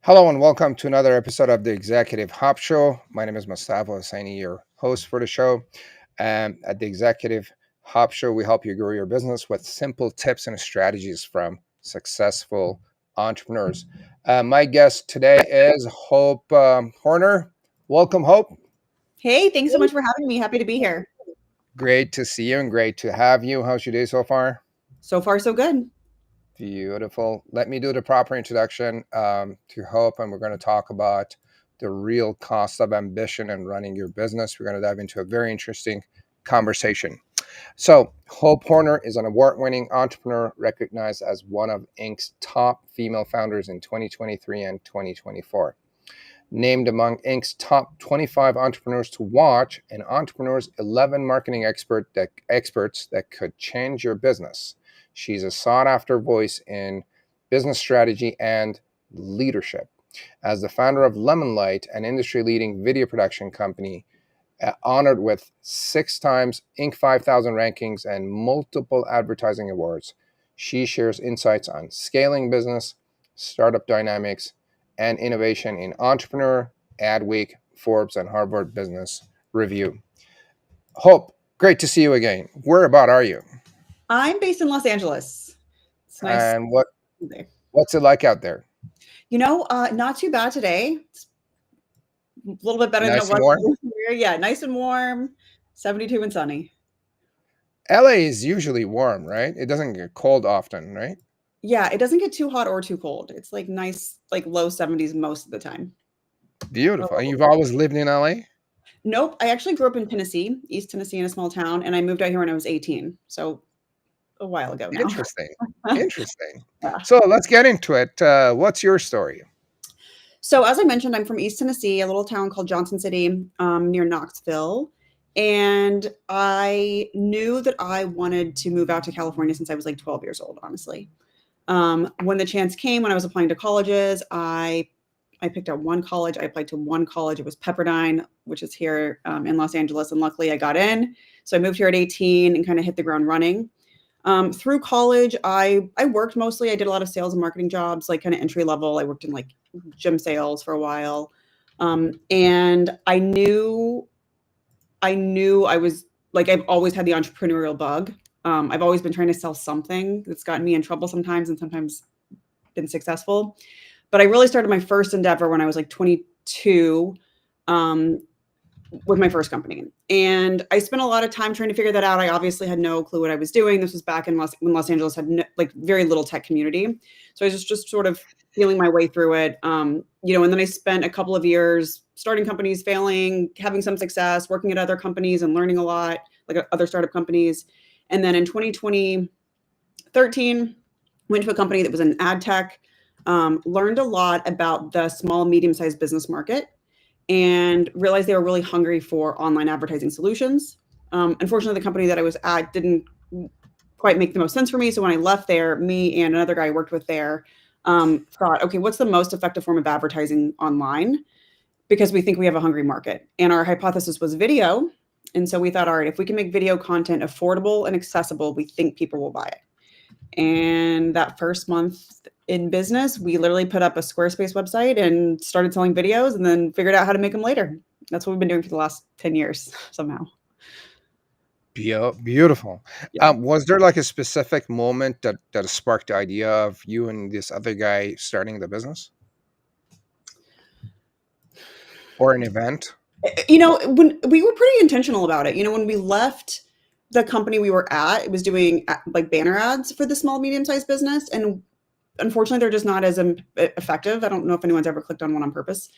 Hello and welcome to another episode of the Executive Hop Show. My name is Mustafa Hosseini, your host for the show. At the Executive Hop Show, we help you grow your business with simple tips and strategies from successful entrepreneurs. My guest today is Hope Horner. Welcome, Hope. Hey, thanks so much for having me. Happy to be here. Great to see you and great to have you. How's your day so far? So far, so good. Beautiful. Let me do the proper introduction to Hope, and we're going to talk about the real cost of ambition and running your business. We're going to dive into a very interesting conversation. So, Hope Horner is an award winning entrepreneur recognized as one of Inc.'s top female founders in 2023 and 2024. Named among Inc.'s top 25 entrepreneurs to watch and Entrepreneur's 11 marketing experts that could change your business. She's a sought-after voice in business strategy and leadership. As the founder of Lemonlight, an industry-leading video production company, honored with 6 times Inc. 5000 rankings and multiple advertising awards, she shares insights on scaling business, startup dynamics, and innovation in Entrepreneur, AdWeek, Forbes, and Harvard Business Review. Hope, great to see you again. Whereabout are you? I'm based in Los Angeles. It's nice. And what's it like out there? Not too bad today. It's a little bit better than Nice it and was warm? here. Yeah, nice and warm, 72 and sunny. LA is usually warm, right? It doesn't get cold often, right? Yeah, it doesn't get too hot or too cold. It's like nice, like low 70s most of the time. Beautiful. And Oh. you've always lived in LA? Nope, I actually grew up in Tennessee, East Tennessee, in a small town, and I moved out here when I was 18. So a while ago now. Interesting. Interesting. Yeah. So let's get into it. What's your story? So as I mentioned, I'm from East Tennessee, a little town called Johnson City, near Knoxville. And I knew that I wanted to move out to California since I was like 12 years old, honestly. When the chance came, when I was applying to colleges, I picked out one college. I applied to one college. It was Pepperdine, which is here in Los Angeles. And luckily I got in. So I moved here at 18 and kind of hit the ground running. Through college, I worked mostly. I did a lot of sales and marketing jobs, like kind of entry level. I worked in like gym sales for a while. And I knew I was like, I've always had the entrepreneurial bug. I've always been trying to sell something that's gotten me in trouble sometimes and sometimes been successful. But I really started my first endeavor when I was like 22 with my first company. And I spent a lot of time trying to figure that out. I obviously had no clue what I was doing. This was back in when Los Angeles had like very little tech community. So I was just sort of feeling my way through it. And then I spent a couple of years starting companies, failing, having some success, working at other companies and learning a lot, like other startup companies. And then in 2013, went to a company that was in ad tech, learned a lot about the small, medium-sized business market, and realized they were really hungry for online advertising solutions. Unfortunately, the company that I was at didn't quite make the most sense for me. So when I left there, me and another guy I worked with there thought, okay, what's the most effective form of advertising online? Because we think we have a hungry market. And our hypothesis was video. And so we thought, all right, if we can make video content affordable and accessible, we think people will buy it. And that first month in business, we literally put up a Squarespace website and started selling videos and then figured out how to make them later. That's what we've been doing for the last 10 years somehow. Beautiful. Yeah. Was there like a specific moment that sparked the idea of you and this other guy starting the business? Or an event? When we were pretty intentional about it, when we left the company we were at, it was doing like banner ads for the small, medium-sized business. And unfortunately, they're just not as effective. I don't know if anyone's ever clicked on one on purpose.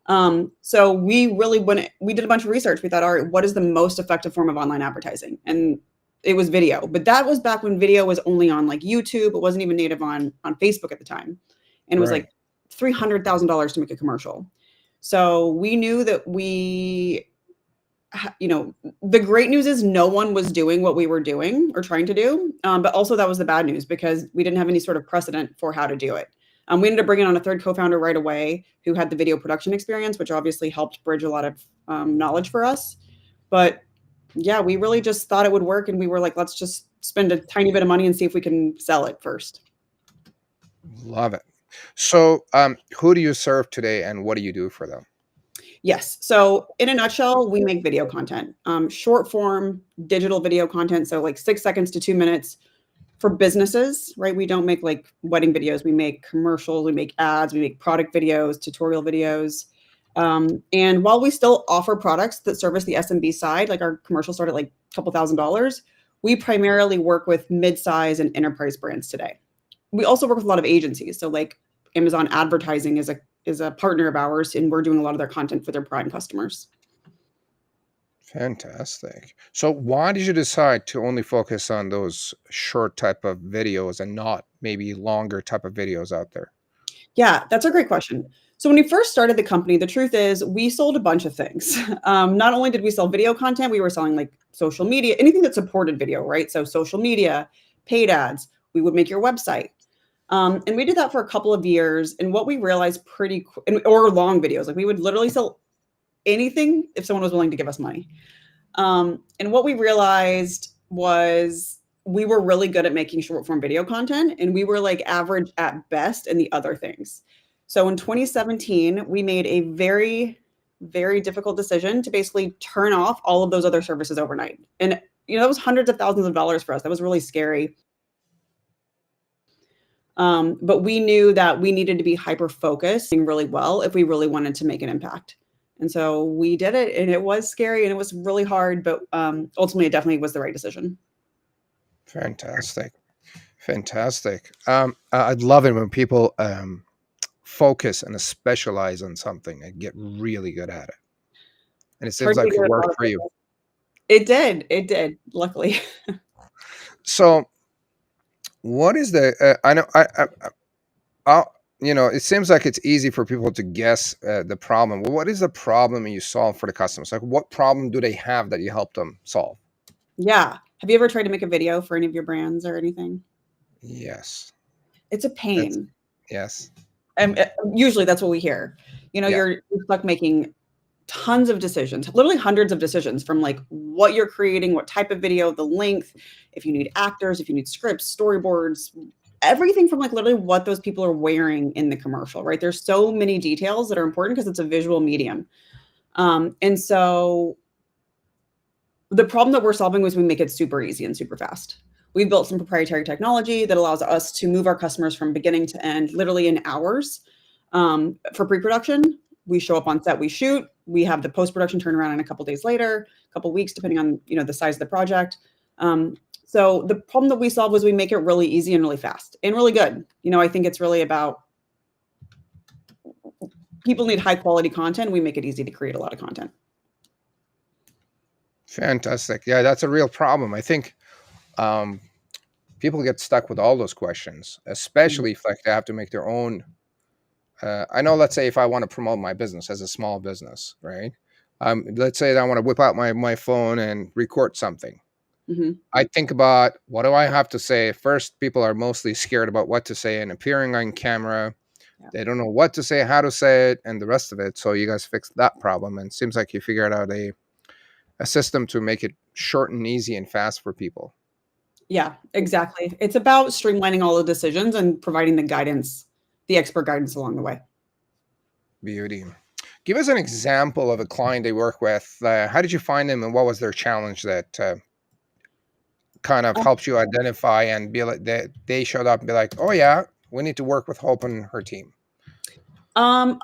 So we did a bunch of research. We thought, all right, what is the most effective form of online advertising? And it was video. But that was back when video was only on like YouTube. It wasn't even native on Facebook at the time. And it was like $300,000 to make a commercial. So we knew that the great news is no one was doing what we were doing or trying to do. But also that was the bad news because we didn't have any sort of precedent for how to do it. We ended up bringing on a third co-founder right away who had the video production experience, which obviously helped bridge a lot of knowledge for us. But yeah, we really just thought it would work. And we were like, let's just spend a tiny bit of money and see if we can sell it first. Love it. So, who do you serve today, and what do you do for them? Yes. So, in a nutshell, we make video content, short form digital video content. So, like 6 seconds to 2 minutes for businesses, right? We don't make like wedding videos. We make commercials, we make ads, we make product videos, tutorial videos. And while we still offer products that service the SMB side, like our commercials start at like a couple $1,000s, we primarily work with mid-size and enterprise brands today. We also work with a lot of agencies. So like Amazon advertising is a partner of ours, and we're doing a lot of their content for their prime customers. Fantastic. So, why did you decide to only focus on those short type of videos and not maybe longer type of videos out there? Yeah, that's a great question. So when we first started the company, the truth is we sold a bunch of things. Not only did we sell video content, we were selling like social media, anything that supported video, right? So social media, paid ads, we would make your website. And we did that for a couple of years. And what we realized or long videos, like we would literally sell anything if someone was willing to give us money. And what we realized was we were really good at making short form video content, and we were like average at best in the other things. So in 2017, we made a very, very difficult decision to basically turn off all of those other services overnight. And that was hundreds of thousands of dollars for us. That was really scary. But we knew that we needed to be hyper focused really well if we really wanted to make an impact. And so we did it, and it was scary and it was really hard, but ultimately it definitely was the right decision. Fantastic. Fantastic. I'd love it when people focus and specialize on something and get really good at it. And it It's seems hard to like do it it worked all. for you. It did, luckily. So, what is the? I know. It seems like it's easy for people to guess the problem. Well, what is the problem you solve for the customers? Like, what problem do they have that you help them solve? Yeah. Have you ever tried to make a video for any of your brands or anything? Yes. It's a That's pain. yes. Usually that's what we hear. Yeah. You're stuck making tons of decisions, literally hundreds of decisions from like what you're creating, what type of video, the length, if you need actors, if you need scripts, storyboards, everything from like literally what those people are wearing in the commercial, right? There's so many details that are important because it's a visual medium. And so the problem that we're solving was we make it super easy and super fast. We've built some proprietary technology that allows us to move our customers from beginning to end, literally in hours. For pre-production, we show up on set, we shoot, we have the post-production turnaround in a couple days later, a couple weeks, depending on the size of the project. So the problem that we solve was we make it really easy and really fast and really good. I think it's really about people need high quality content. We make it easy to create a lot of content. Fantastic. Yeah, that's a real problem. I think um, people get stuck with all those questions, especially if like they have to make their own. I know. Let's say if I want to promote my business as a small business, right? Let's say that I want to whip out my phone and record something. Mhm. I think about what do I have to say. First, people are mostly scared about what to say and appearing on camera. Yeah. They don't know what to say, how to say it, and the rest of it. So you guys fixed that problem, and it seems like you figured out a system to make it short and easy and fast for people. Yeah, exactly. It's about streamlining all the decisions and providing the guidance, the expert guidance along the way. Beauty. Give us an example of a client they work with. How did you find them, and what was their challenge that kind of helped you identify and be like they showed up and be like, oh yeah, we need to work with Hope and her team. Um,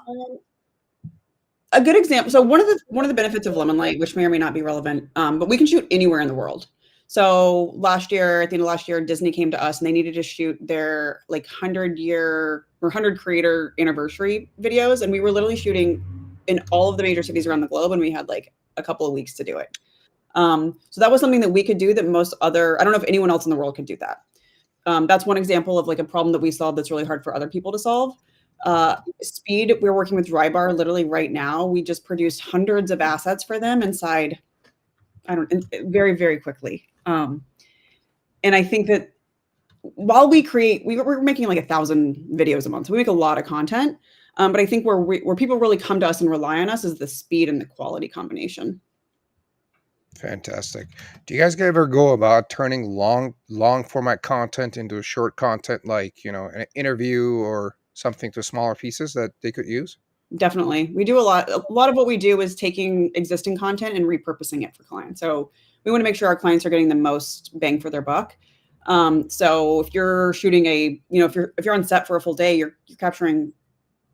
a good example. So one of the benefits of Lemonlight, which may or may not be relevant, but we can shoot anywhere in the world. So last year, at the end of last year, Disney came to us and they needed to shoot their like 100-year or 100 creator anniversary videos, and we were literally shooting in all of the major cities around the globe, and we had like a couple of weeks to do it. So that was something that we could do that I don't know if anyone else in the world could do that. That's one example of like a problem that we solved that's really hard for other people to solve. Speed, we're working with Drybar literally right now. We just produced hundreds of assets for them inside, very, very quickly. And I think that while we're making like 1,000 videos a month. So we make a lot of content. But I think where people really come to us and rely on us is the speed and the quality combination. Fantastic. Do you guys ever go about turning long format content into short content, like an interview or something to smaller pieces that they could use? Definitely. We do a lot. A lot of what we do is taking existing content and repurposing it for clients. So we want to make sure our clients are getting the most bang for their buck. So if you're shooting if you're on set for a full day, you're capturing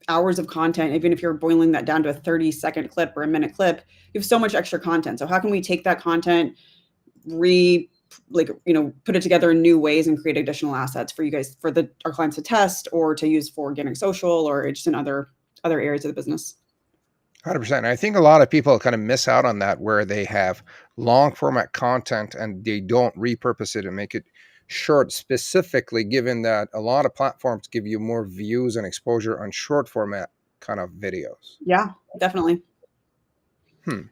hours of content. Even if you're boiling that down to a 30-second clip or a minute clip, you have so much extra content. So how can we take that content, put it together in new ways and create additional assets for you guys, for our clients to test or to use for organic social or just in other areas of the business. 100%. I think a lot of people kind of miss out on that where they have long format content and they don't repurpose it and make it short, specifically given that a lot of platforms give you more views and exposure on short format kind of videos. Yeah, definitely. Hmm.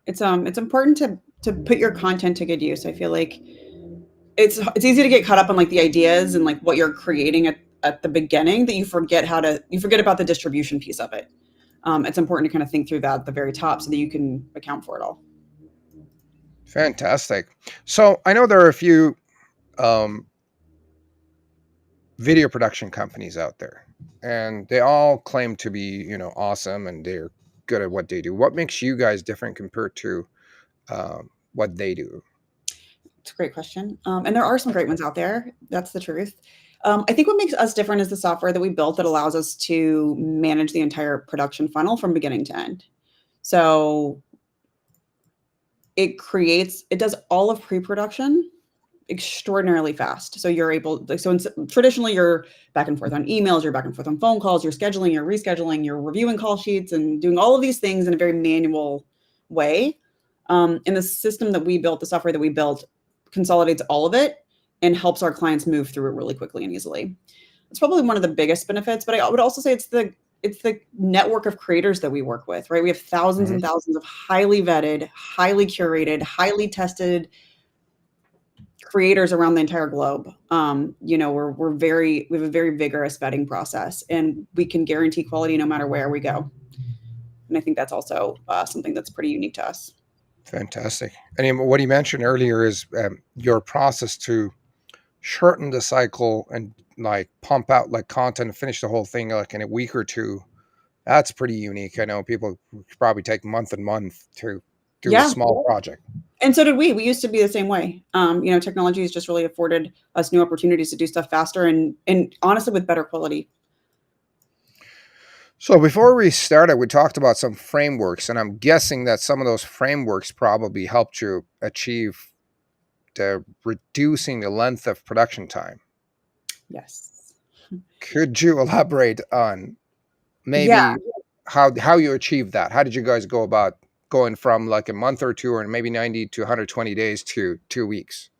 It's important to put your content to good use. I feel like it's easy to get caught up on like the ideas and like what you're creating at the beginning that you forget about the distribution piece of it. It's important to kind of think through that at the very top so that you can account for it all. Fantastic. So I know there are a few um, video production companies out there, and they all claim to be, awesome and they're good at what they do. What makes you guys different compared to what they do? It's a great question. And there are some great ones out there. That's the truth. I think what makes us different is the software that we built that allows us to manage the entire production funnel from beginning to end. So it does all of pre-production extraordinarily fast. So you're able, traditionally you're back and forth on emails, you're back and forth on phone calls, you're scheduling, you're rescheduling, you're reviewing call sheets and doing all of these things in a very manual way. And the system that we built, the software that we built, consolidates all of it and helps our clients move through it really quickly and easily. It's probably one of the biggest benefits, but I would also say it's the network of creators that we work with, right? We have thousands and thousands of highly vetted, highly curated, highly tested creators around the entire globe. We have a very vigorous vetting process, and we can guarantee quality no matter where we go. And I think that's also something that's pretty unique to us. Fantastic. And what you mentioned earlier is your process to shorten the cycle and like pump out like content and finish the whole thing like in a week or two. That's pretty unique. I know people probably take month and month to do a small project. And so did we. We used to be the same way. Technology has just really afforded us new opportunities to do stuff faster and honestly with better quality. So before we started, we talked about some frameworks, and I'm guessing that some of those frameworks probably helped you achieve the reducing the length of production time. Yes. Could you elaborate on maybe how you achieved that? How did you guys go about going from like a month or two or maybe 90 to 120 days to 2 weeks?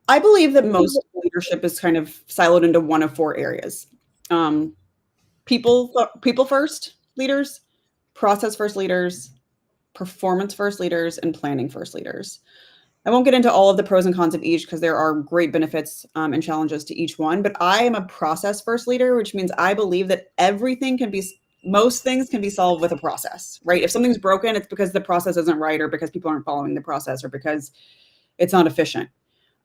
I believe that most leadership is kind of siloed into one of four areas. People first leaders, process first leaders, performance first leaders, and planning first leaders. I won't get into all of the pros and cons of each because there are great benefits and challenges to each one, but I am a process first leader, which means I believe that most things can be solved with a process, right? If something's broken, it's because the process isn't right or because people aren't following the process or because it's not efficient.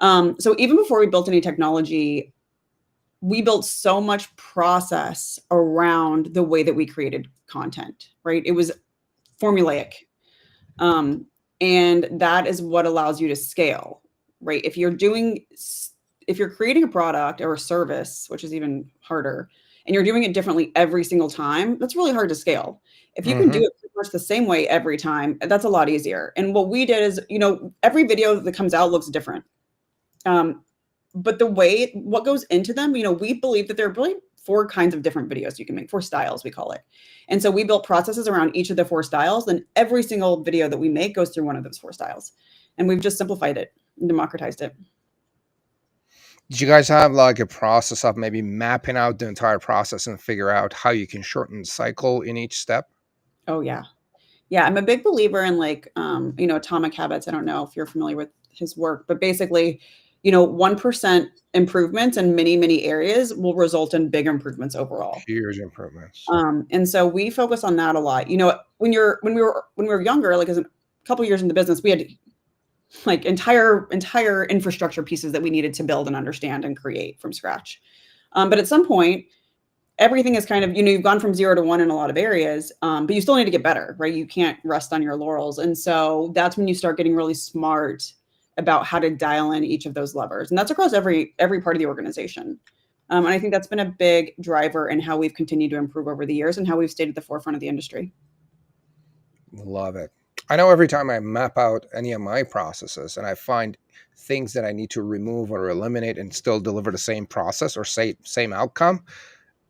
So even before we built any technology, we built so much process around the way that we created content, right? It was formulaic. And that is what allows you to scale, right? If you're creating a product or a service, which is even harder, and you're doing it differently every single time, that's really hard to scale. If you can do it pretty much the same way every time, that's a lot easier. And what we did is, every video that comes out looks different. But what goes into them, we believe that there are really 4 kinds of different videos you can make, 4 styles, we call it. And so we built processes around each of the 4 styles. Then every single video that we make goes through one of those 4 styles. And we've just simplified it and democratized it. Did you guys have like a process of maybe mapping out the entire process and figure out how you can shorten the cycle in each step? Oh, yeah. Yeah, I'm a big believer in Atomic Habits. I don't know if you're familiar with his work, but basically, 1% improvements in many, many areas will result in big improvements overall. Huge improvements. And so we focus on that a lot. When we were younger, like as a couple years in the business, we had like entire infrastructure pieces that we needed to build and understand and create from scratch. But at some point, everything is kind of, you've gone from 0 to 1 in a lot of areas, but you still need to get better, right? You can't rest on your laurels. And so that's when you start getting really smart about how to dial in each of those levers. And that's across every part of the organization. And I think that's been a big driver in how we've continued to improve over the years and how we've stayed at the forefront of the industry. Love it. I know every time I map out any of my processes and I find things that I need to remove or eliminate and still deliver the same process or same outcome,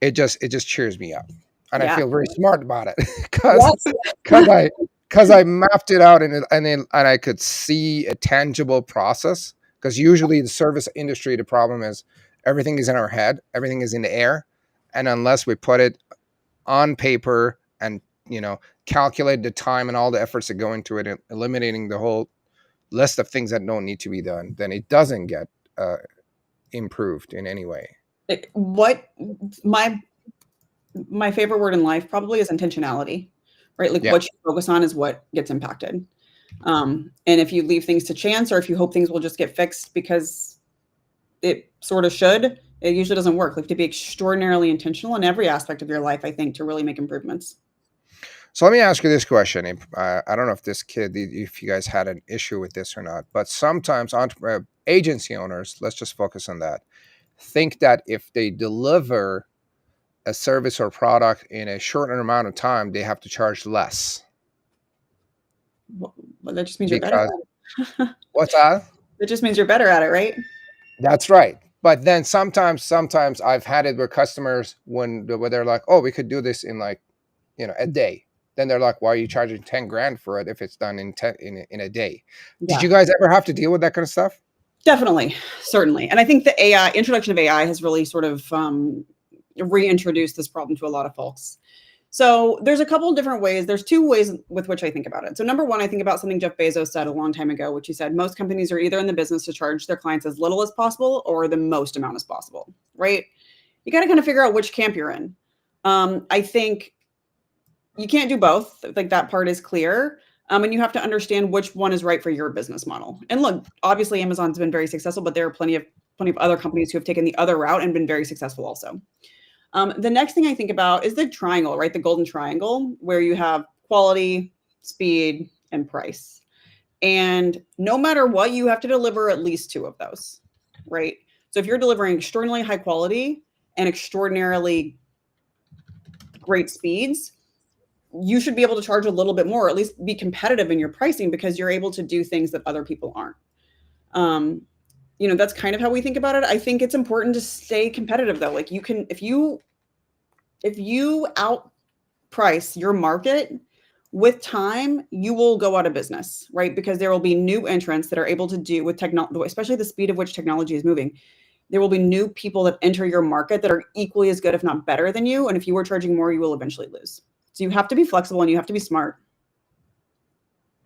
it just cheers me up. And I Yeah. feel very smart about it because Yes. I mapped it out and I could see a tangible process. Because usually the service industry, the problem is everything is in our head, everything is in the air, and unless we put it on paper and calculate the time and all the efforts that go into it and eliminating the whole list of things that don't need to be done, then it doesn't get improved in any way. What my favorite word in life probably is intentionality, right? Like Yeah. what you focus on is what gets impacted. And if you leave things to chance, or if you hope things will just get fixed because it sort of should, it usually doesn't work. Like, to be extraordinarily intentional in every aspect of your life, I think, to really make improvements. So let me ask you this question. I don't know if you guys had an issue with this or not, but sometimes agency owners, let's just focus on that, think that if they deliver a service or product in a shorter amount of time, they have to charge less. Well, that just means you're better Because at it. what's that? That just means you're better at it, right? That's right. But then sometimes I've had it where customers where they're like, oh, we could do this in like, a day. Then they're like, why are you charging 10 grand for it if it's done in a day? Did Yeah, you guys ever have to deal with that kind of stuff? definitely, certainly. And I think the introduction of AI has really sort of reintroduced this problem to a lot of folks. So there's a couple of different ways. There's two ways with which I think about it. So number one, I think about something Jeff Bezos said a long time ago, which he said, most companies are either in the business to charge their clients as little as possible or the most amount as possible, right? You got to kind of figure out which camp you're in. I think you can't do both. Like, that part is clear. And you have to understand which one is right for your business model. And look, obviously Amazon's been very successful, but there are plenty of other companies who have taken the other route and been very successful also. The next thing I think about is the triangle, right? The golden triangle, where you have quality, speed, and price. And no matter what, you have to deliver at least two of those, right? So if you're delivering extraordinarily high quality and extraordinarily great speeds, you should be able to charge a little bit more, or at least be competitive in your pricing, because you're able to do things that other people aren't. That's kind of how we think about it. I think it's important to stay competitive, though. Like, if you outprice your market, with time, you will go out of business, right? Because there will be new entrants that are able to do with technology, especially the speed of which technology is moving. There will be new people that enter your market that are equally as good, if not better than you. And if you are charging more, you will eventually lose. So you have to be flexible and you have to be smart.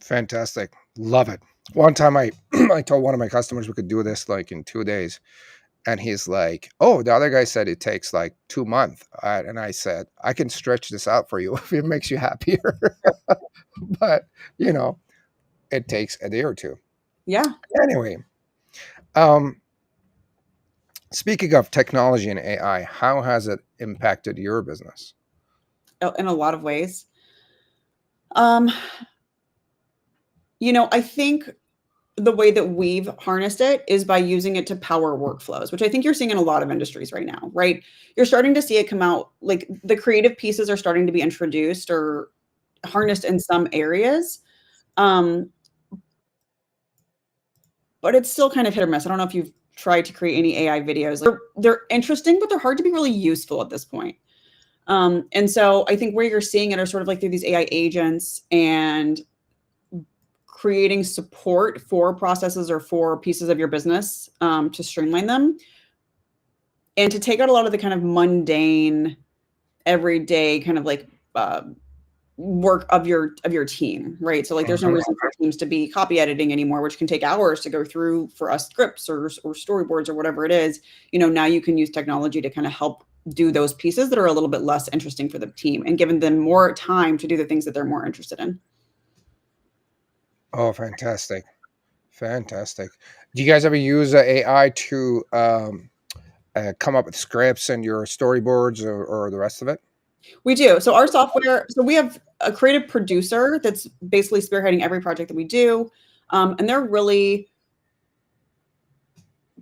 Fantastic. Love it. One time I told one of my customers we could do this like in 2 days. And he's like, oh, the other guy said it takes like 2 months. And I said, I can stretch this out for you if it makes you happier. But, it takes a day or two. Yeah. Anyway, speaking of technology and AI, how has it impacted your business? In a lot of ways. I think the way that we've harnessed it is by using it to power workflows, which I think you're seeing in a lot of industries right now, right? You're starting to see it come out, like the creative pieces are starting to be introduced or harnessed in some areas. But it's still kind of hit or miss. I don't know if you've tried to create any AI videos. They're interesting, but they're hard to be really useful at this point. And so I think where you're seeing it are sort of like through these AI agents and creating support for processes or for pieces of your business, to streamline them and to take out a lot of the kind of mundane, everyday kind of like work of your team, right? So like, there's no reason for teams to be copy editing anymore, which can take hours to go through for us scripts or storyboards or whatever it is. Now you can use technology to kind of help do those pieces that are a little bit less interesting for the team and giving them more time to do the things that they're more interested in. Oh, fantastic. Fantastic. Do you guys ever use AI to come up with scripts and your storyboards or the rest of it? We do. So our software, so we have a creative producer that's basically spearheading every project that we do. And they're really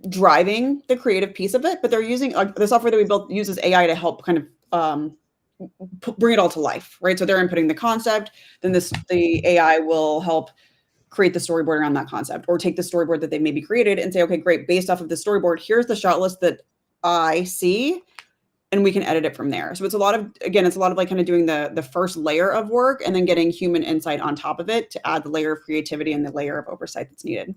driving the creative piece of it, but they're using the software that we built uses AI to help kind of bring it all to life, right? So they're inputting the concept, then the AI will help create the storyboard around that concept, or take the storyboard that they maybe created and say, okay, great, based off of the storyboard, here's the shot list that I see, and we can edit it from there. So it's a lot of, again, it's a lot of like kind of doing the first layer of work and then getting human insight on top of it to add the layer of creativity and the layer of oversight that's needed.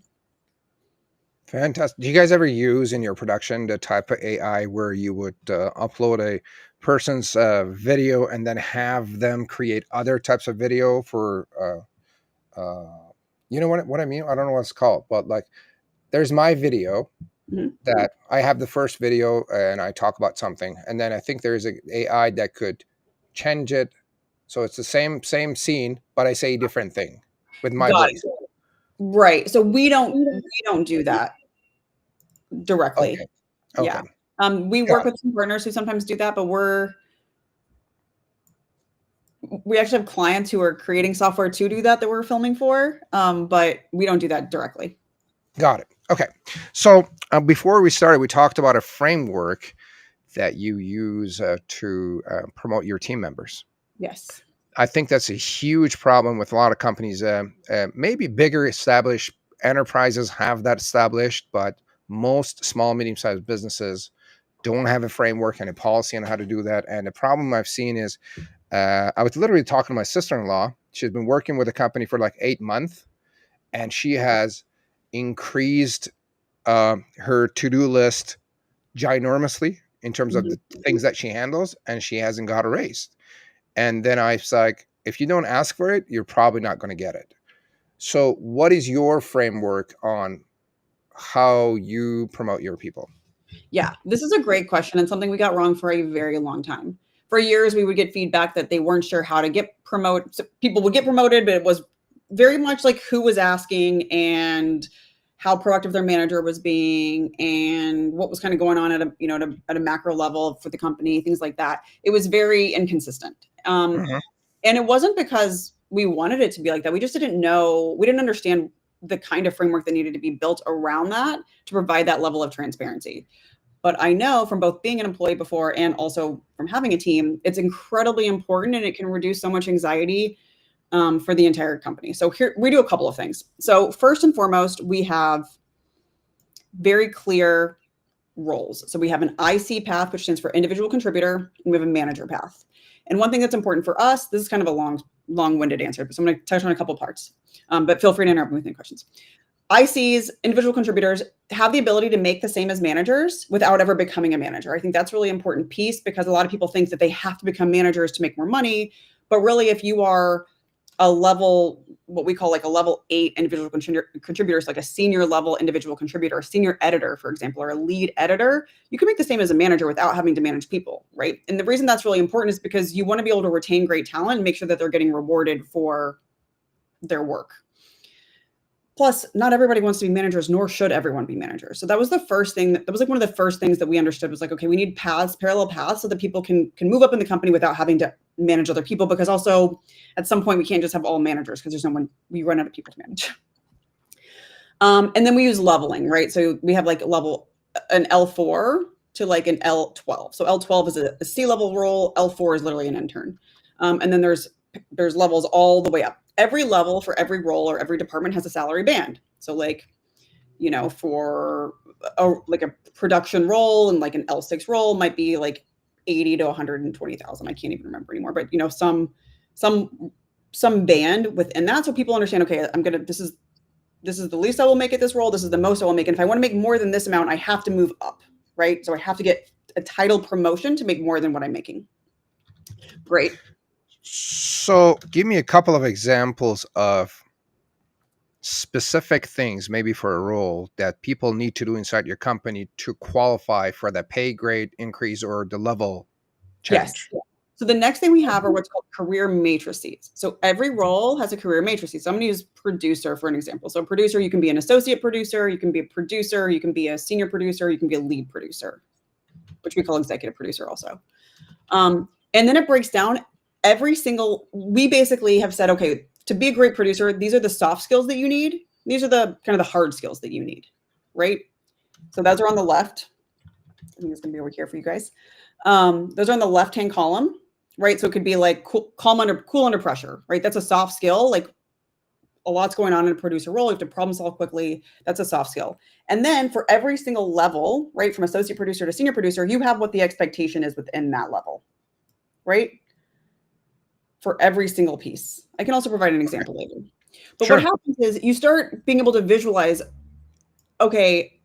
Fantastic. Do you guys ever use in your production the type of AI where you would upload a person's video and then have them create other types of video for, you know what I mean? I don't know what it's called, but like there's my video Mhm. that I have the first video and I talk about something, and then I think there's a AI that could change it so it's the same scene, but I say a different thing with my Got voice. it. Right. So we don't do that directly. Okay. Yeah. Okay. We work Got it. with some partners who sometimes do that, but we actually have clients who are creating software to do that we're filming for, but we don't do that directly. Got it. Okay. So before we started, we talked about a framework that you use to promote your team members. Yes. I think that's a huge problem with a lot of companies. Maybe bigger established enterprises have that established, but most small, medium sized businesses don't have a framework and a policy on how to do that. And the problem I've seen is I was literally talking to my sister in law. She's been working with a company for like 8 months, and she has increased her to do list ginormously in terms of Mhm. the things that she handles, and she hasn't got a raise. And then I was like, if you don't ask for it, you're probably not going to get it. So, what is your framework on how you promote your people? Yeah, this is a great question and something we got wrong for a very long time. For years, we would get feedback that they weren't sure how to get promoted. So people would get promoted, but it was very much like who was asking and how proactive their manager was being and what was kind of going on at a macro level for the company, things like that. It was very inconsistent. Mhm. And it wasn't because we wanted it to be like that. We just didn't know, we didn't understand the kind of framework that needed to be built around that to provide that level of transparency. But I know from both being an employee before and also from having a team, it's incredibly important and it can reduce so much anxiety for the entire company. So here we do a couple of things. So first and foremost, we have very clear roles. So we have an IC path, which stands for individual contributor, and we have a manager path. And one thing that's important for us, this is kind of a long-winded answer, so I'm going to touch on a couple parts, but feel free to interrupt me with any questions. ICs, individual contributors, have the ability to make the same as managers without ever becoming a manager. I think that's a really important piece because a lot of people think that they have to become managers to make more money. But really, if you are a level, what we call like a level 8 individual contributors, like a senior level individual contributor, a senior editor, for example, or a lead editor, you can make the same as a manager without having to manage people, right? And the reason that's really important is because you want to be able to retain great talent and make sure that they're getting rewarded for their work. Plus, not everybody wants to be managers, nor should everyone be managers. So that was the first thing that was like one of the first things that we understood was like, okay, we need paths, parallel paths, so that people can move up in the company without having to manage other people. Because also, at some point, we can't just have all managers because there's no one. We run out of people to manage. And then we use leveling, right? So we have like an L4 to like an L12. So L12 is a C-level role. L4 is literally an intern. And then there's levels all the way up. Every level for every role or every department has a salary band. So like, for a production role and like an L6 role might be like 80 to 120,000. I can't even remember anymore, but some band within that. So people understand, okay, this is the least I will make at this role. This is the most I will make. And if I want to make more than this amount, I have to move up, right? So I have to get a title promotion to make more than what I'm making. Great. So, give me a couple of examples of specific things, maybe for a role that people need to do inside your company to qualify for the pay grade increase or the level Yes. change. So the next thing we have are what's called career matrices. So every role has a career matrices. So I'm going to use producer for an example. So producer, you can be an associate producer, you can be a producer, you can be a senior producer, you can be a lead producer. which we call executive producer also. And then it breaks down we basically have said, okay, to be a great producer, these are the soft skills that you need. These are the kind of the hard skills that you need, right? So those are on the left. I think it's gonna be over here for you guys. Those are on the left-hand column, right? So it could be like cool under pressure, right? That's a soft skill. Like a lot's going on in a producer role. You have to problem solve quickly. That's a soft skill. And then for every single level, right, from associate producer to senior producer, you have what the expectation is within that level, right? For every single piece. I can also provide an example later. But Sure. what happens is you start being able to visualize, okay,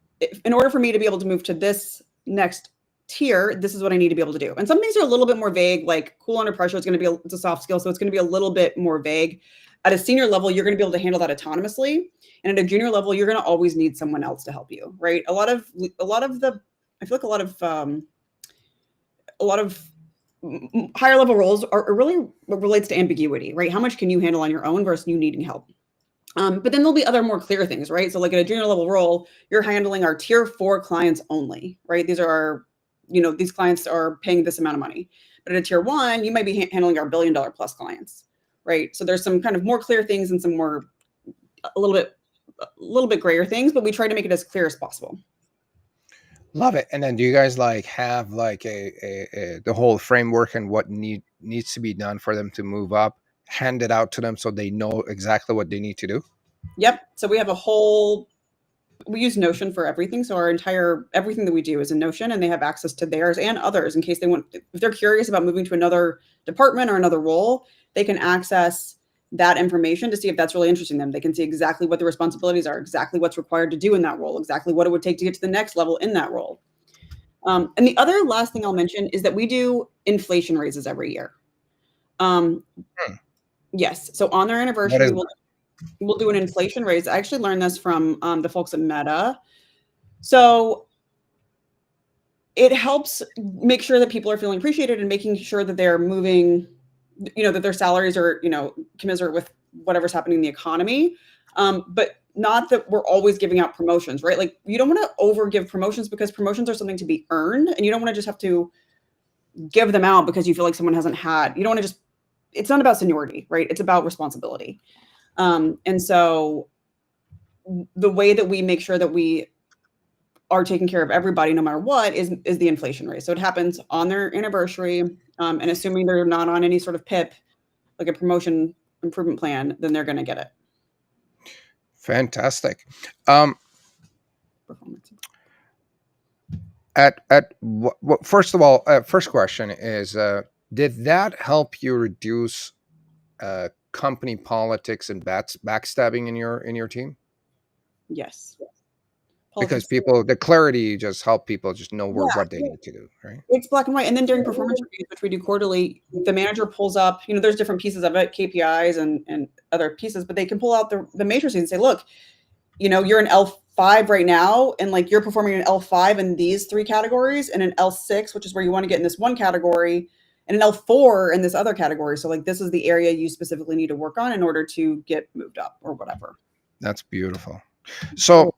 in order for me to be able to move to this next tier, this is what I need to be able to do. And some things are a little bit more vague, like cool under pressure is going to be it's a soft skill, so it's going to be a little bit more vague. At a senior level, you're going to be able to handle that autonomously, and at a junior level, you're going to always need someone else to help you, right? I feel like a lot of higher level roles are really what relates to ambiguity, right? How much can you handle on your own versus you needing help? But then there'll be other more clear things, right? So like at a junior level role, you're handling our tier 4 clients only, right? These are these clients are paying this amount of money. But at a tier 1, you might be handling our $1 billion plus clients, right? So there's some kind of more clear things and some more a little bit grayer things, but we try to make it as clear as possible. Love it. And then do you guys like have like the whole framework and what needs to be done for them to move up, hand it out to them so they know exactly what they need to do? Yep. So we use Notion for everything. So everything that we do is in Notion, and they have access to theirs and others in case if they're curious about moving to another department or another role, they can access that information to see if that's really interesting to them. They can see exactly what the responsibilities are, exactly what's required to do in that role, exactly what it would take to get to the next level in that role. And the other last thing I'll mention is that we do inflation raises every year. Yes. So on their anniversary, we'll do an inflation raise. I actually learned this from the folks at Meta. So it helps make sure that people are feeling appreciated and making sure that they're moving, that their salaries are, commensurate with whatever's happening in the economy. But not that we're always giving out promotions, right? Like you don't want to over give promotions because promotions are something to be earned, and you don't want to just have to give them out because you feel like someone hasn't had, you don't want to it's not about seniority, right? It's about responsibility. And so the way that we make sure that we are taking care of everybody, no matter what, is the inflation rate. So it happens on their anniversary, and assuming they're not on any sort of PIP, like a promotion improvement plan, then they're going to get it. Fantastic. First of all, first question is, did that help you reduce company politics and backstabbing in your team? Yes. Because the clarity just help people just know what they need to do, right? It's black and white. And then during performance reviews, which we do quarterly, the manager pulls up, there's different pieces of it, KPIs and other pieces, but they can pull out the matrices and say, look, you're an L5 right now, and like you're performing an L5 in these 3 categories, and an L6, which is where you want to get in this one category, and an L4 in this other category. So like this is the area you specifically need to work on in order to get moved up or whatever. That's beautiful. So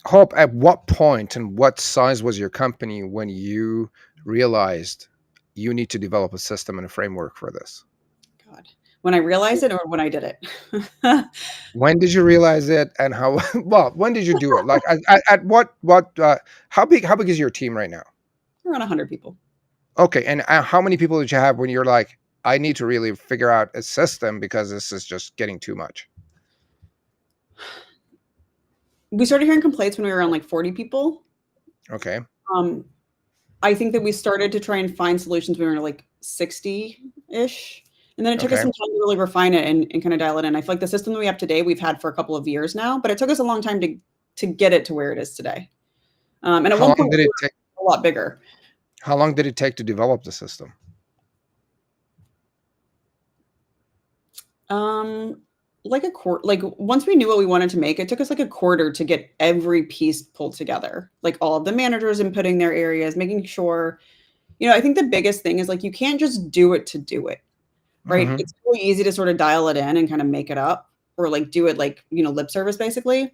Hope, at what point and what size was your company when you realized you need to develop a system and a framework for this? God, when I realized it or when I did it? When did you realize it, and how? Well, when did you do it? Like at what? How big is your team right now? Around 100 people. Okay, and how many people did you have when you're like, I need to really figure out a system because this is just getting too much? We started hearing complaints when we were around like 40 people. Okay. I think that we started to try and find solutions when we were like 60-ish. And then it took us some time to really refine it and kind of dial it in. I feel like the system that we have today, we've had for a couple of years now, but it took us a long time to get it to where it is today. And at one point, did it take? A lot bigger. How long did it take to develop the system? Like a quarter. Like once we knew what we wanted to make, it took us like a quarter to get every piece pulled together. Like all of the managers inputting their areas, making sure. I think the biggest thing is like you can't just do it to do it, right? Mm-hmm. It's really easy to sort of dial it in and kind of make it up, or like do it like lip service basically.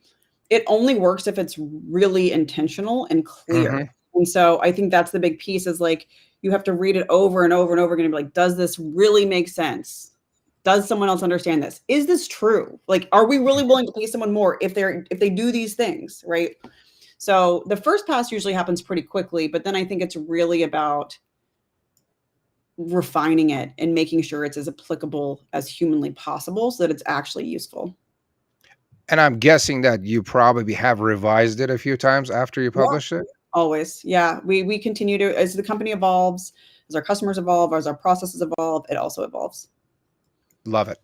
It only works if it's really intentional and clear. Mm-hmm. And so I think that's the big piece is like, you have to read it over and over and over again and be like, does this really make sense? Does someone else understand this? Is this true? Like, are we really willing to pay someone more if they do these things, right? So the first pass usually happens pretty quickly, but then I think it's really about refining it and making sure it's as applicable as humanly possible so that it's actually useful. And I'm guessing that you probably have revised it a few times after you Yeah, published it? always. Yeah, we continue to, as the company evolves, as our customers evolve, as our processes evolve, it also evolves. Love it.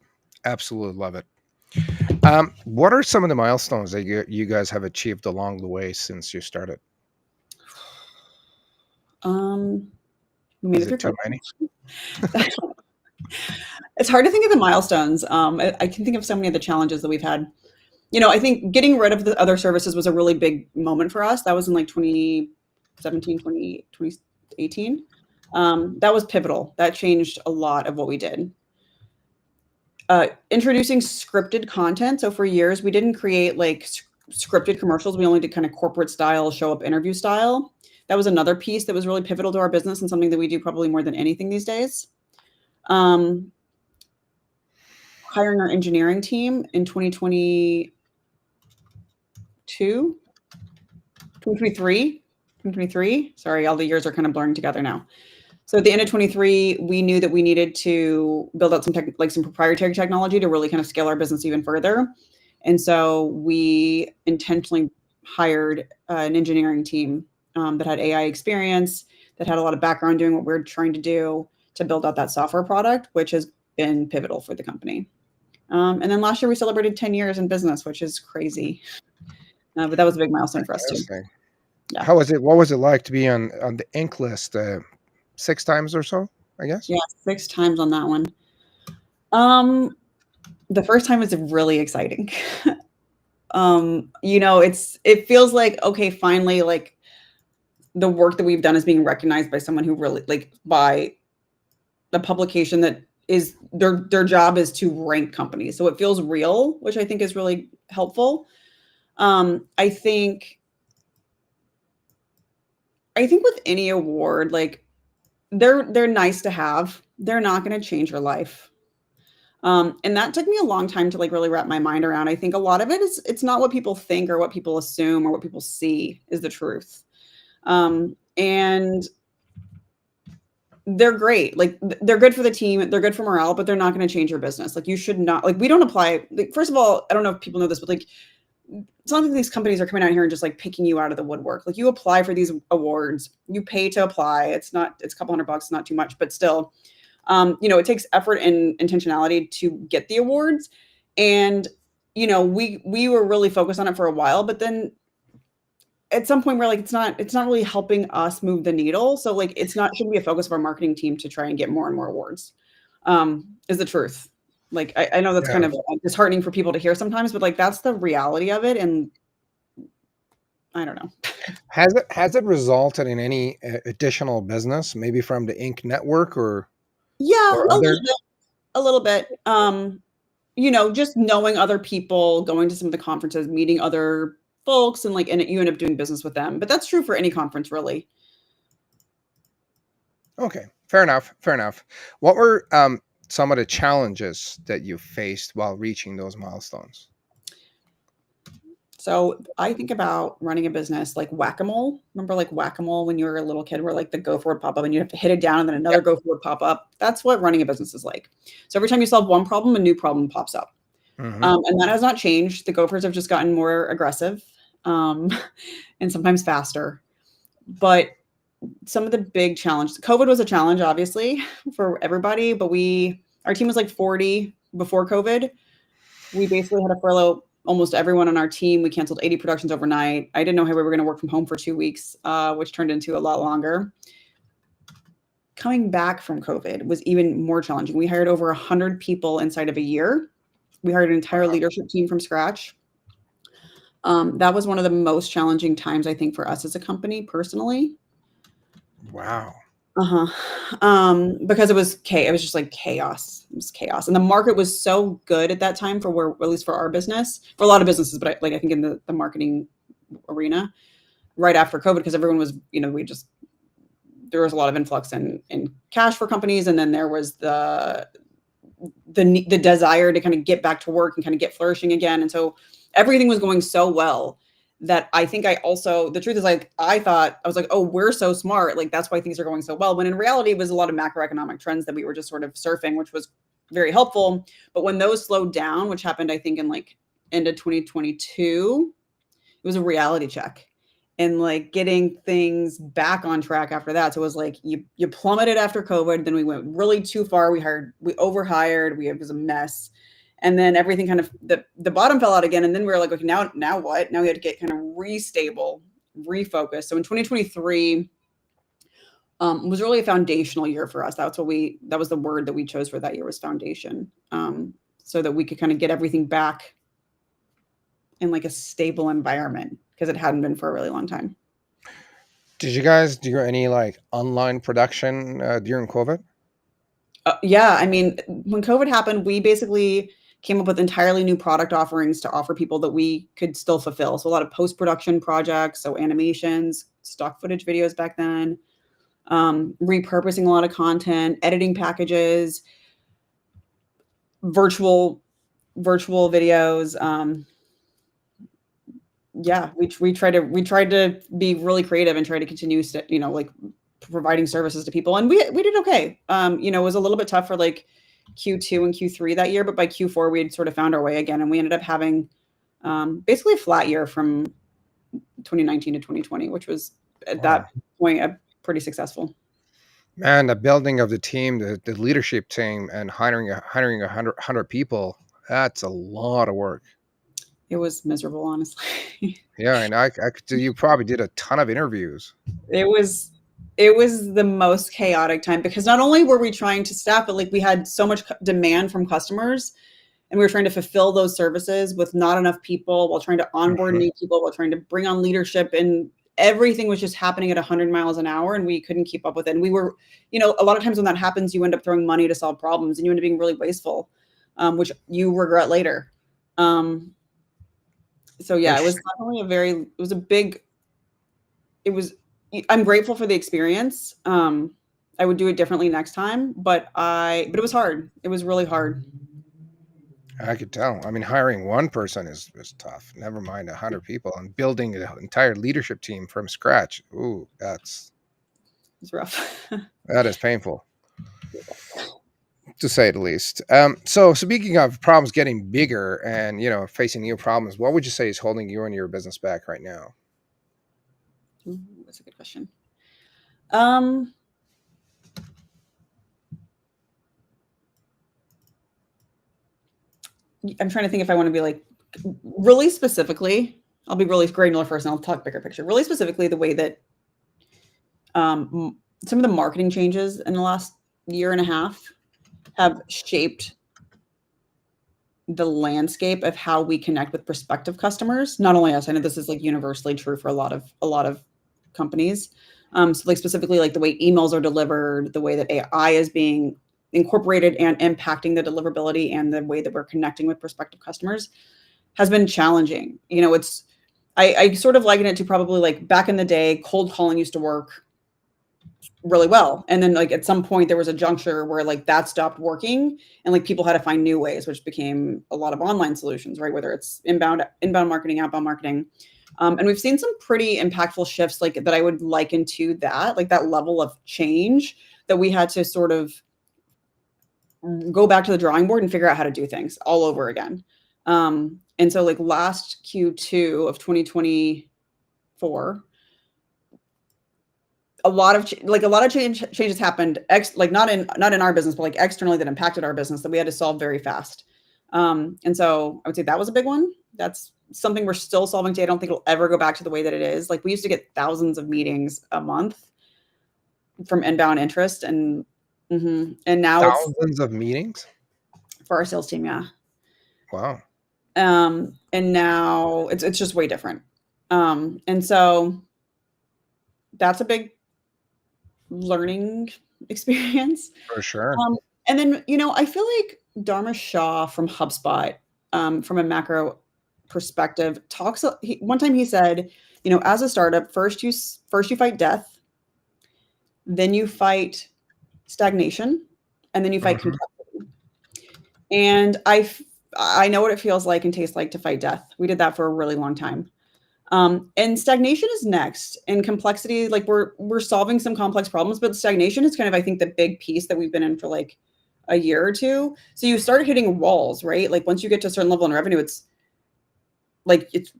Absolutely love it. What are some of the milestones that you guys have achieved along the way since you started? We made Is it it through too many? COVID. It's hard to think of the milestones. I can think of so many of the challenges that we've had. I think getting rid of the other services was a really big moment for us. That was in like 2017, 2018. That was pivotal. That changed a lot of what we did. Introducing scripted content. So for years, we didn't create like scripted commercials. We only did kind of corporate style, show up interview style. That was another piece that was really pivotal to our business and something that we do probably more than anything these days. Um, Hiring our engineering team in 2023. Sorry, all the years are kind of blurring together now. So at the end of 23, we knew that we needed to build out some proprietary technology to really kind of scale our business even further. And so we intentionally hired an engineering team that had AI experience, that had a lot of background doing what we're trying to do to build out that software product, which has been pivotal for the company. And then last year we celebrated 10 years in business, which is crazy. But that was a big milestone for us too. Fantastic. Yeah. How was it? What was it like to be on the Inc. list 6 times or so? I guess. Yeah. 6 times on that one. The first time is really exciting. It feels like, okay, finally, like the work that we've done is being recognized by someone who really like by the publication that is their job is to rank companies. So it feels real, which I think is really helpful. I think with any award, like they're nice to have. They're not going to change your life. And that took me a long time to like really wrap my mind around. I think a lot of it is it's not what people think or what people assume or what people see is the truth. And they're great. Like they're good for the team. They're good for morale, but they're not going to change your business. Like you should not, like we don't apply. Like, first of all, I don't know if people know this, but like it's not like these companies are coming out here and just like picking you out of the woodwork. Like you apply for these awards, you pay to apply. It's a couple $100, not too much, but still, it takes effort and intentionality to get the awards. And, we were really focused on it for a while, but then at some point we're like, it's not really helping us move the needle. So like, shouldn't be a focus of our marketing team to try and get more and more awards, is the truth. Like, I know that's Yeah. kind of disheartening for people to hear sometimes, but like, that's the reality of it. And I don't know. Has it resulted in any additional business, maybe from the Inc. network Yeah, or a other? little bit, a little bit. Just knowing other people, going to some of the conferences, meeting other folks, and like, and you end up doing business with them. But that's true for any conference, really. Okay, fair enough. Fair enough. What were some of the challenges that you faced while reaching those milestones? So I think about running a business like whack-a-mole. Remember like whack-a-mole when you were a little kid where like the gopher would pop up and you have to hit it down and then Yeah. another gopher would pop up. That's what running a business is like. So every time you solve one problem, a new problem pops up. Hmm. And that has not changed. The gophers have just gotten more aggressive, um, and sometimes faster. But some of the big challenges, COVID was a challenge, obviously, for everybody, but our team was like 40 before COVID. We basically had to furlough almost everyone on our team. We canceled 80 productions overnight. I didn't know how we were going to work from home for 2 weeks, which turned into a lot longer. Coming back from COVID was even more challenging. We hired over 100 people inside of a year. We hired an entire Wow. leadership team from scratch. That was one of the most challenging times, I think, for us as a company personally. Wow. Uh-huh. Because it was just like chaos. It was chaos. And the market was so good at that time at least for our business, for a lot of businesses, but I think in the marketing arena, right after COVID, because everyone was, there was a lot of influx in cash for companies, and then there was the desire to kind of get back to work and kind of get flourishing again. And so everything was going so well that I think the truth is, like, I was like, oh, we're so smart. Like, that's why things are going so well. When in reality, it was a lot of macroeconomic trends that we were just sort of surfing, which was very helpful. But when those slowed down, which happened, I think, in like end of 2022, it was a reality check, and like getting things back on track after that. So it was like you plummeted after COVID, then we went really too far. We overhired, it was a mess. And then everything kind of the bottom fell out again. And then we were like, okay, now what? Now we had to get kind of restable, refocused. So in 2023 was really a foundational year for us. That was the word that we chose for that year, was foundation. So that we could kind of get everything back in like a stable environment, because it hadn't been for a really long time. Did you guys do any like online production during COVID? Yeah, I mean, when COVID happened, we basically came up with entirely new product offerings to offer people that we could still fulfill. So a lot of post-production projects, so animations, stock footage videos back then, repurposing a lot of content, editing packages, virtual videos. Yeah, we tried to be really creative and try to continue, like providing services to people, and we did okay. It was a little bit tough for like Q2 and Q3 that year, but by Q4 we had sort of found our way again, and we ended up having basically a flat year from 2019 to 2020, which was at that point pretty successful. Man, the building of the team, the leadership team, and hiring 100 people, that's a lot of work. It was miserable, honestly. Yeah, and you probably did a ton of interviews. It was the most chaotic time, because not only were we trying to staff, but like we had so much demand from customers, and we were trying to fulfill those services with not enough people, while trying to onboard new people, while trying to bring on leadership, and everything was just happening at 100 miles an hour, and we couldn't keep up with it. And we were, a lot of times when that happens, you end up throwing money to solve problems, and you end up being really wasteful, which you regret later. So yeah, it was definitely I'm grateful for the experience. I would do it differently next time, but it was hard. It was really hard. I could tell. I mean, hiring one person is tough. Never mind 100 people, and building an entire leadership team from scratch. Ooh, It's rough. that is painful, to say the least. So speaking of problems getting bigger and facing new problems, what would you say is holding you and your business back right now? Ooh, that's a good question. I'm trying to think if I want to be like really specifically. I'll be really granular first, and I'll talk bigger picture. Really specifically, the way that some of the marketing changes in the last year and a half have shaped the landscape of how we connect with prospective customers. Not only us, I know this is like universally true for a lot of companies. So like specifically like the way emails are delivered, the way that AI is being incorporated and impacting the deliverability, and the way that we're connecting with prospective customers has been challenging. I sort of liken it to probably like back in the day, cold calling used to work really well. And then like at some point there was a juncture where like that stopped working, and like people had to find new ways, which became a lot of online solutions, right? Whether it's inbound marketing, outbound marketing. And we've seen some pretty impactful shifts like that I would liken to that, like that level of change that we had to sort of go back to the drawing board and figure out how to do things all over again. And so like last Q2 of 2024, a lot of changes happened, like not in our business, but like externally, that impacted our business, that we had to solve very fast. And so I would say that was a big one. That's something we're still solving today. I don't think it'll ever go back to the way that it is. Like we used to get thousands of meetings a month from inbound interest, and now Thousands of meetings for our sales team. Yeah. Wow. And now it's just way different. And so that's a big learning experience. For sure. And then, I feel like Dharma Shah from HubSpot, from a macro perspective, one time he said, as a startup, first you fight death, then you fight stagnation, and then you fight Mhm. complexity. And I know what it feels like and tastes like to fight death. We did that for a really long time. And stagnation is next. And complexity, like we're solving some complex problems, but stagnation is kind of, I think, the big piece that we've been in for like a year or two. So you start hitting walls, right? Like once you get to a certain level in revenue, it's like it's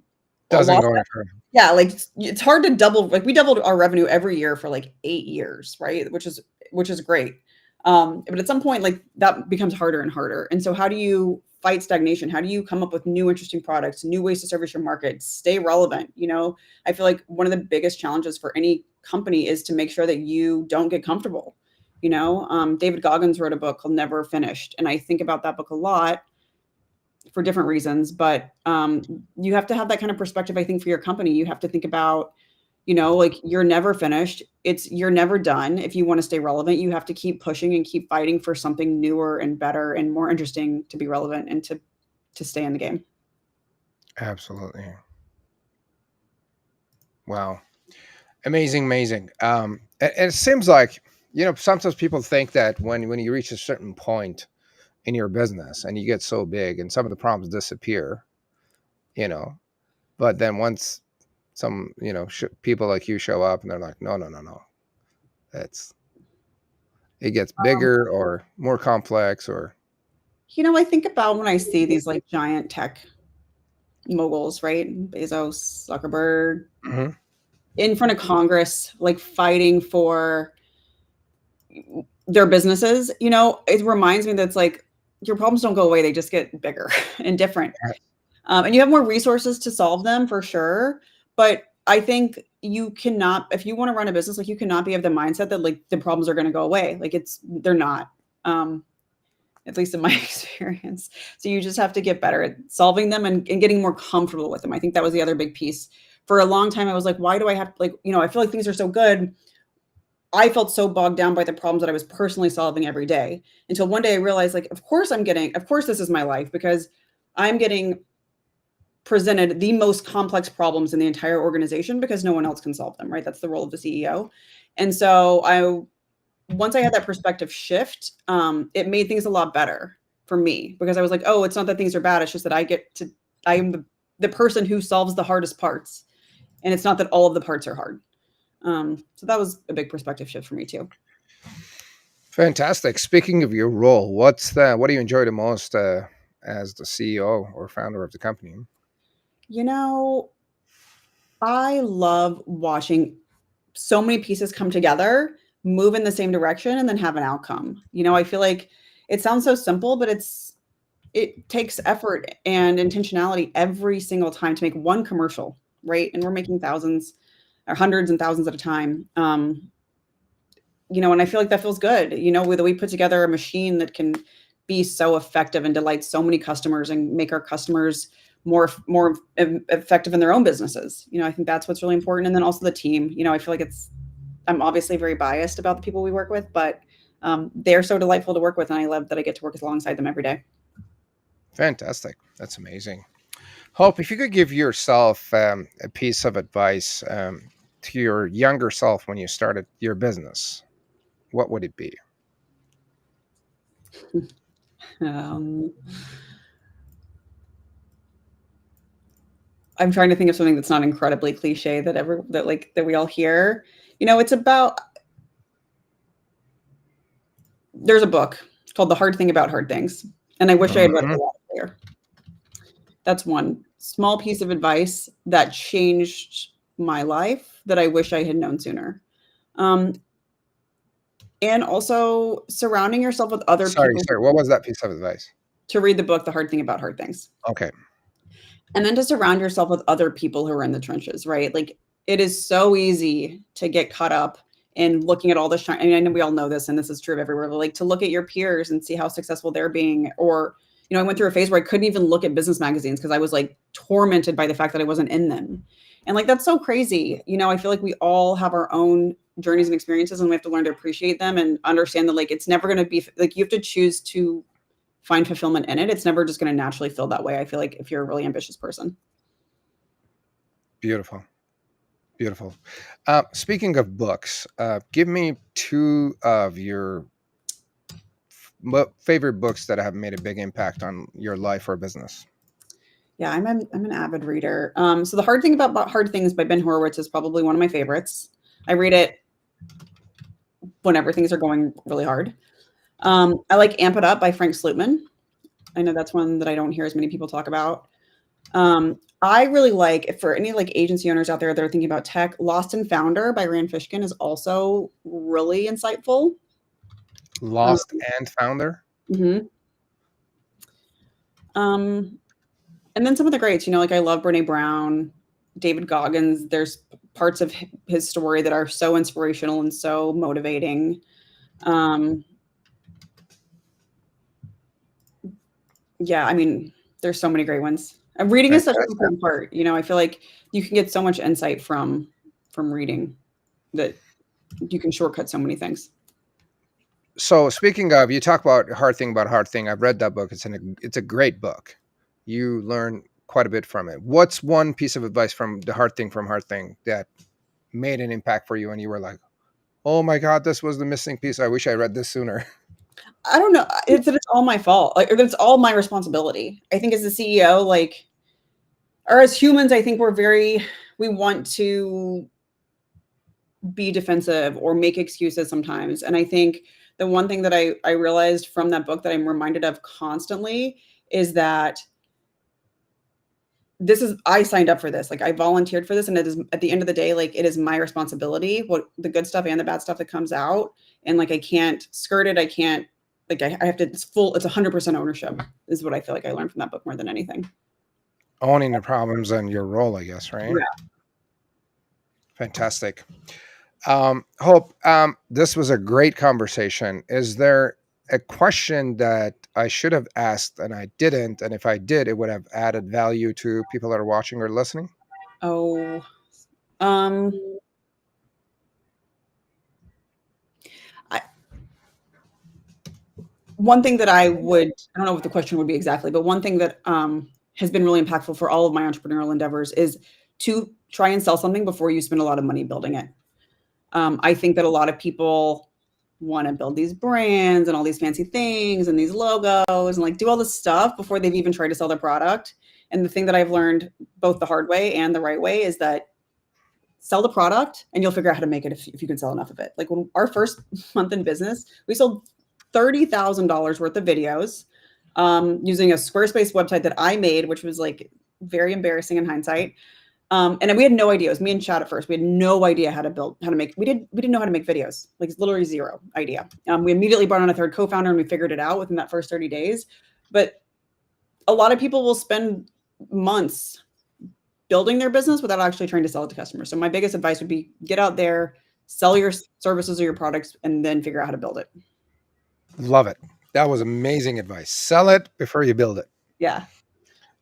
a Doesn't lot. go any further. Yeah, like it's hard to double. Like we doubled our revenue every year for like 8 years, right? Which is great. But at some point, like that becomes harder and harder. And so, how do you fight stagnation? How do you come up with new, interesting products, new ways to service your market, stay relevant? I feel like one of the biggest challenges for any company is to make sure that you don't get comfortable. David Goggins wrote a book called Never Finished, and I think about that book a lot for different reasons. But you have to have that kind of perspective, I think, for your company. You have to think about, like you're never finished. You're never done. If you want to stay relevant, you have to keep pushing and keep fighting for something newer and better and more interesting to be relevant and to stay in the game. Absolutely. Wow. Amazing, amazing. And it seems like, sometimes people think that when you reach a certain point in your business and you get so big and some of the problems disappear, you know, but then once some, people like you show up and they're like, no, no, no, no, it's it gets bigger or more complex or. I think about when I see these like giant tech moguls, right? Bezos, Zuckerberg, Mhm. in front of Congress, like fighting for their businesses, it reminds me that it's like your problems don't go away, they just get bigger and different. And you have more resources to solve them for sure. But I think you cannot, if you want to run a business, like you cannot be of the mindset that like the problems are going to go away. Like they're not, at least in my experience. So you just have to get better at solving them and getting more comfortable with them. I think that was the other big piece. For a long time, I was like, why do I have, like, I feel like things are so good. I felt so bogged down by the problems that I was personally solving every day, until one day I realized, like, of course this is my life, because I'm getting presented the most complex problems in the entire organization because no one else can solve them, right? That's the role of the CEO. And so once I had that perspective shift, it made things a lot better for me, because I was like, oh, it's not that things are bad. It's just that I am the person who solves the hardest parts. And it's not that all of the parts are hard. So that was a big perspective shift for me too. Fantastic. Speaking of your role, what do you enjoy the most as the CEO or founder of the company? You know, I love watching so many pieces come together, move in the same direction, and then have an outcome. I feel like it sounds so simple, but it takes effort and intentionality every single time to make one commercial, right? And we're making thousands or hundreds and thousands at a time. And I feel like that feels good. Whether we put together a machine that can be so effective and delight so many customers and make our customers more effective in their own businesses. I think that's what's really important. And then also the team. I feel like I'm obviously very biased about the people we work with, but they're so delightful to work with, and I love that I get to work alongside them every day. Fantastic. That's amazing. Hope, if you could give yourself a piece of advice to your younger self when you started your business, what would it be? Um, I'm trying to think of something that's not incredibly cliche that we all hear. It's about, there's a book called The Hard Thing About Hard Things, and I wish I had read it Mhm. a lot earlier. That's one small piece of advice that changed my life that I wish I had known sooner. Um, and also surrounding yourself with other Sorry, people sorry. What was that piece of advice? to read the book, The Hard Thing About Hard Things. Okay. And then to surround yourself with other people who are in the trenches, right? Like it is so easy to get caught up in looking at all the shine. I mean, I know we all know this, and this is true of everywhere, but like to look at your peers and see how successful they're being. Or, I went through a phase where I couldn't even look at business magazines because I was like tormented by the fact that I wasn't in them. And like that's so crazy. I feel like we all have our own journeys and experiences, and we have to learn to appreciate them and understand that like it's never going to be like you have to choose to find fulfillment in it. It's never just going to naturally feel that way. I feel like if you're a really ambitious person. Beautiful. Beautiful. Speaking of books, give me two of your favorite books that have made a big impact on your life or business. Yeah, I'm an avid reader. So the hard thing about Hard Things by Ben Horowitz is probably one of my favorites. I read it whenever things are going really hard. I like Amp It Up by Frank Slootman. I know that's one that I don't hear as many people talk about. I really like, if for any like agency owners out there that are thinking about tech, Lost and Founder by Rand Fishkin is also really insightful. Um, Lost and Founder. mhm. um, and then some of the greats, like I love Brene Brown, David Goggins. There's parts of his story that are so inspirational and so motivating. Um, yeah, I mean, there's so many great ones. Reading is such an Fantastic. important part. I feel like you can get so much insight from reading that you can shortcut so many things. So speaking of, you talk about Hard Thing. I've read that book. It's a great book. You learn quite a bit from it. What's one piece of advice from the Hard Thing that made an impact for you, and you were like, "Oh my God, this was the missing piece. I wish I read this sooner." I don't know. It's that it's all my fault. Like, or that it's all my responsibility. I think as a CEO, like, or as humans, I think we want to be defensive or make excuses sometimes. And I think the one thing that I realized from that book that I'm reminded of constantly is that I signed up for this. Like I volunteered for this. And it is at the end of the day, like it is my responsibility, what the good stuff and the bad stuff that comes out. And like I can't skirt it. I can't like I have to it's 100% ownership is what I feel like I learned from that book more than anything. Owning the problems and your role, I guess, right? Yeah. Fantastic. Hope, this was a great conversation. Is there a question that I should have asked and I didn't? And if I did, it would have added value to people that are watching or listening? Oh, um, I, one thing that I don't know what the question would be exactly, but one thing that has been really impactful for all of my entrepreneurial endeavors is to try and sell something before you spend a lot of money building it. I think that a lot of people want to build these brands and all these fancy things and these logos and like do all this stuff before they've even tried to sell their product. And the thing that I've learned both the hard way and the right way is that sell the product and you'll figure out how to make it if you can sell enough of it. Like when our first month in business, we sold $30,000 worth of videos using a Squarespace website that I made, which was like very embarrassing in hindsight. And we had no idea. It was me and Chad at first. We had no idea how to make. We didn't know how to make videos. Like literally zero idea. We immediately brought on a third co-founder and we figured it out within that first 30 days. But a lot of people will spend months building their business without actually trying to sell it to customers. So my biggest advice would be get out there, sell your services or your products, and then figure out how to build it. Love it. That was amazing advice. Sell it before you build it. Yeah.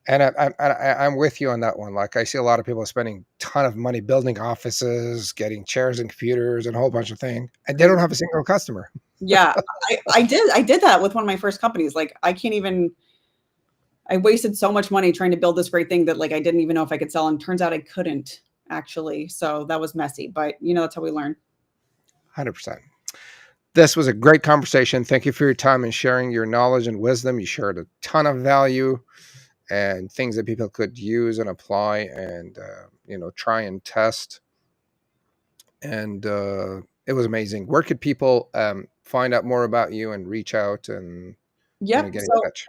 And I'm with you on that one. Like I see a lot of people spending a ton of money building offices, getting chairs and computers and a whole bunch of things, and they don't have a single customer. Yeah. I did that with one of my first companies. Like I wasted so much money trying to build this great thing that like I didn't even know if I could sell. And turns out I couldn't actually. So that was messy. But that's how we learn. 100%. This was a great conversation. Thank you for your time and sharing your knowledge and wisdom. You shared a ton of value and things that people could use and apply and try and test. And it was amazing. Where could people find out more about you and reach out and Yep. get in So touch?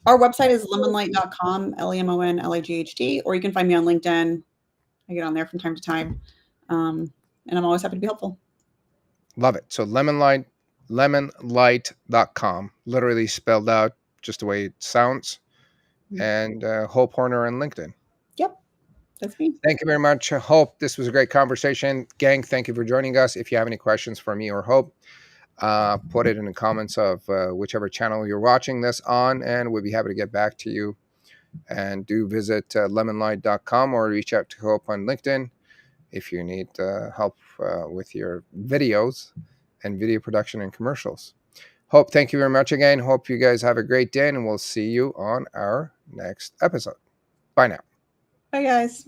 our website is lemonlight.com, Lemonlight, or you can find me on LinkedIn. I get on there from time to time. And I'm always happy to be helpful. Love it. So lemonlight.com, literally spelled out just the way it sounds. And Hope Horner on LinkedIn. Yep. That's me. Thank you very much, Hope. This was a great conversation. Gang, thank you for joining us. If you have any questions for me or Hope, put it in the comments of whichever channel you're watching this on, and we'll be happy to get back to you. And do visit lemonlight.com or reach out to Hope on LinkedIn if you need help with your videos and video production and commercials. Hope, thank you very much again. Hope you guys have a great day, and we'll see you on our next episode. Bye now. Bye, guys.